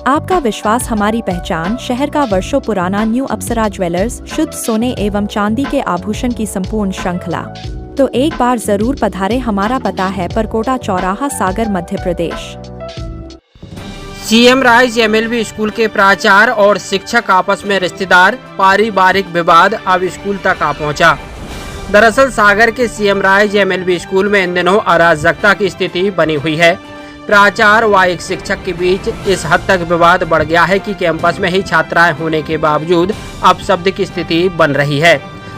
आपका विश्वास हमारी पहचान। शहर का वर्षों पुराना न्यू अप्सरा ज्वेलर्स, शुद्ध सोने एवं चांदी के आभूषण की संपूर्ण श्रृंखला। तो एक बार जरूर पधारे। हमारा पता है परकोटा चौराहा, सागर, Madhya Pradesh. CM rise MLV school के प्राचार्य और शिक्षक आपस में रिश्तेदार, पारिवारिक विवाद अब स्कूल तक आ पहुंचा। दरअसल सागर के सीएम राइज एमएलवी स्कूल में इन दिनों अराजकता की स्थिति बनी हुई है। प्राचार्य व एक शिक्षक के बीच इस हद तक विवाद बढ़ गया है कि कैंपस में ही छात्राएं होने के बावजूद अपशब्द की स्थिति बन रही है।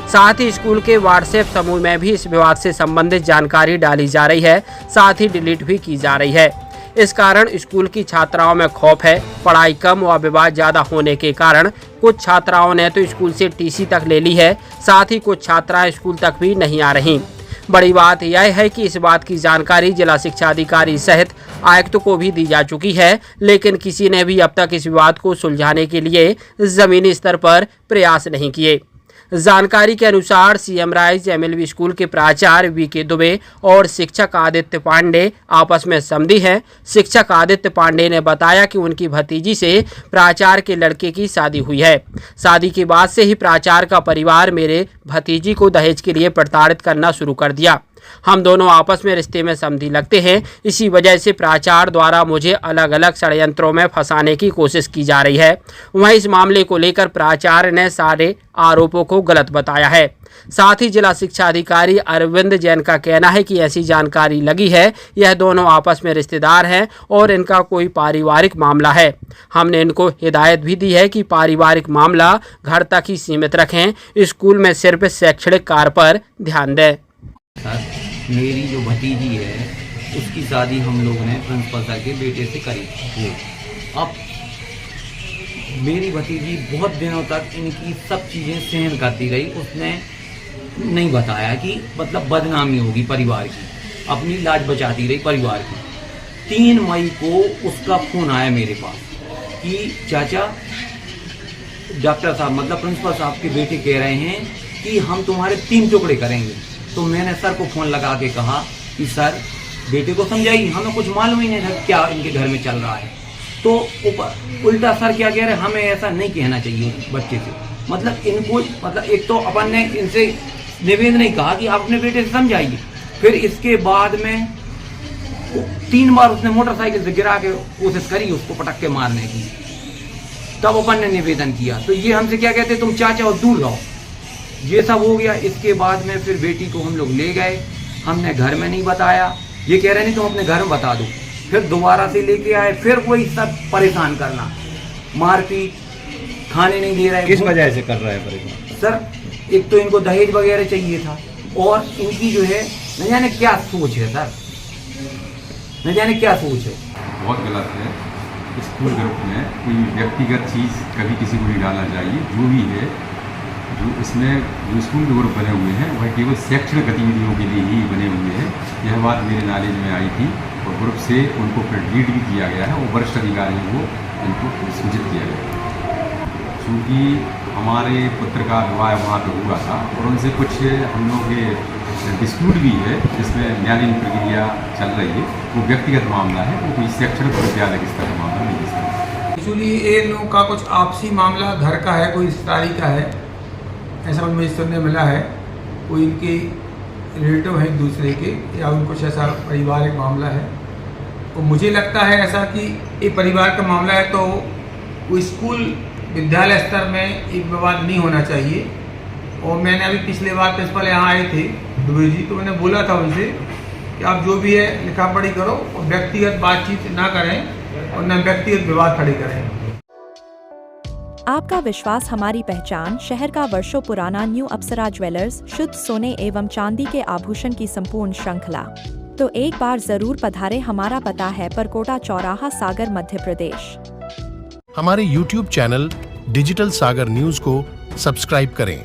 साथ ही स्कूल के व्हाट्सएप समूह में भी इस विवाद से संबंधित जानकारी डाली जा रही है, साथ ही डिलीट भी की जा रही है। इस कारण स्कूल की छात्राओं में खौफ है। पढ़ाई कम व विवाद ज़्यादा होने के कारण कुछ छात्राओं ने तो स्कूल से टीसी तक ले ली है, साथ ही कुछ छात्राएं स्कूल तक भी नहीं आ रहीं। बड़ी बात यह है कि इस बात की जानकारी जिला शिक्षा अधिकारी सहित आयुक्त को भी दी जा चुकी है, लेकिन किसी ने भी अब तक इस विवाद को सुलझाने के लिए जमीनी स्तर पर प्रयास नहीं किए। जानकारी के अनुसार सीएम राइज एमएलवी स्कूल के प्राचार्य वीके दुबे और शिक्षक आदित्य पांडे आपस में समधी हैं। शिक्षक आदित्य पांडे ने बताया कि उनकी भतीजी से प्राचार्य के लड़के की शादी हुई है। शादी के बाद से ही प्राचार्य का परिवार मेरे भतीजी को दहेज के लिए प्रताड़ित करना शुरू कर दिया। हम दोनों आपस में रिश्ते में समधी लगते हैं। इसी वजह से प्राचार्य द्वारा मुझे अलग अलग षड्यंत्रों में फंसाने की कोशिश की जा रही है। वहीं इस मामले को लेकर प्राचार्य ने सारे आरोपों को गलत बताया है। साथ ही जिला शिक्षा अधिकारी अरविंद जैन का कहना है कि ऐसी जानकारी लगी है, यह दोनों आपस में रिश्तेदार हैं और इनका कोई पारिवारिक मामला है। हमने इनको हिदायत भी दी है कि पारिवारिक मामला घर तक ही सीमित रखें, स्कूल में सिर्फ शैक्षणिक कार्य पर ध्यान दें। सर, मेरी जो भतीजी है उसकी शादी हम लोगों ने प्रिंसिपल सर के बेटे से करी। अब मेरी भतीजी बहुत दिनों तक इनकी सब चीज़ें सहन करती रही। उसने नहीं बताया कि मतलब बदनामी होगी परिवार की, अपनी लाज बचाती रही परिवार की। 3 मई को उसका फ़ोन आया मेरे पास कि चाचा, डॉक्टर साहब मतलब प्रिंसिपल साहब के बेटे कह रहे हैं कि हम तुम्हारे 3 टुकड़े करेंगे। तो मैंने सर को फ़ोन लगा के कहा कि सर बेटे को समझाइए, हमें कुछ मालूम ही नहीं था क्या इनके घर में चल रहा है। तो उल्टा सर क्या कह रहे हैं, हमें ऐसा नहीं कहना चाहिए बच्चे से। मतलब इनको मतलब एक तो अपन ने इनसे निवेदन नहीं कहा कि आप अपने बेटे से समझाइए। फिर इसके बाद में 3 बार उसने मोटरसाइकिल से गिरा के कोशिश करी उसको पटक के मारने की। तब अपन ने निवेदन किया तो ये हमसे क्या कहते, तुम चाचा और दूर रहो। ये सब हो गया। इसके बाद में फिर बेटी को हम लोग ले गए, हमने घर में नहीं बताया। ये कह रहे नहीं तुम अपने घर में बता दो। फिर दोबारा से लेके आए, फिर वही सब परेशान करना, मारपीट, खाने नहीं दे रहे। किस वजह से कर रहा है परेशान? सर एक तो इनको दहेज वगैरह चाहिए था और इनकी जो है न जाने क्या सोच है सर, न जाने क्या सोच है। बहुत गलत है। स्कूल ग्रुप में कोई व्यक्तिगत चीज़ कभी किसी को नहीं डालना चाहिए। जो भी है, जो इसमें जो स्कूल के ग्रुप बने हुए हैं वह केवल शैक्षणिक गतिविधियों के लिए ही बने हुए हैं। यह बात मेरे नॉलेज में आई थी और ग्रुप से उनको फिर डिलीट भी किया गया है और वरिष्ठ अधिकारियों को इनको सूचित किया गया। चूँकि हमारे पुत्र का विवाह वहाँ पर हुआ था और उनसे कुछ हम लोग के डिस्प्यूट भी है जिसमें न्यायालयीन प्रक्रिया चल रही है। वो व्यक्तिगत मामला है, वो कोई शैक्षणिक विद्यालय के स्तर का मामला नहीं है। एक्चुअली ये लोगों का कुछ आपसी मामला घर का है, कोई रिश्तेदारी का है, ऐसा मुझे सुनने मिला है। कोई इनके रिलेटिव है एक दूसरे के, या उनको कुछ ऐसा पारिवारिक मामला है। तो मुझे लगता है ऐसा कि एक परिवार का मामला है तो वो स्कूल विद्यालय स्तर में एक विवाद नहीं होना चाहिए। और मैंने अभी पिछले बार प्रिंसिपल यहाँ आए थे दुबे जी, तो मैंने बोला था उनसे कि आप जो भी है लिखा पढ़ी करो और व्यक्तिगत बातचीत ना करें और न व्यक्तिगत विवाद खड़े करें। आपका विश्वास हमारी पहचान। शहर का वर्षों पुराना न्यू अप्सरा ज्वेलर्स, शुद्ध सोने एवं चांदी के आभूषण की संपूर्ण श्रृंखला। तो एक बार जरूर पधारे। हमारा पता है परकोटा चौराहा, सागर, मध्य प्रदेश। हमारे YouTube चैनल डिजिटल सागर न्यूज को सब्सक्राइब करें,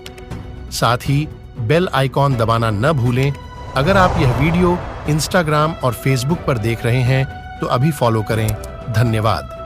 साथ ही बेल आइकॉन दबाना न भूलें। अगर आप यह वीडियो इंस्टाग्राम और फेसबुक पर देख रहे हैं तो अभी फॉलो करें। धन्यवाद।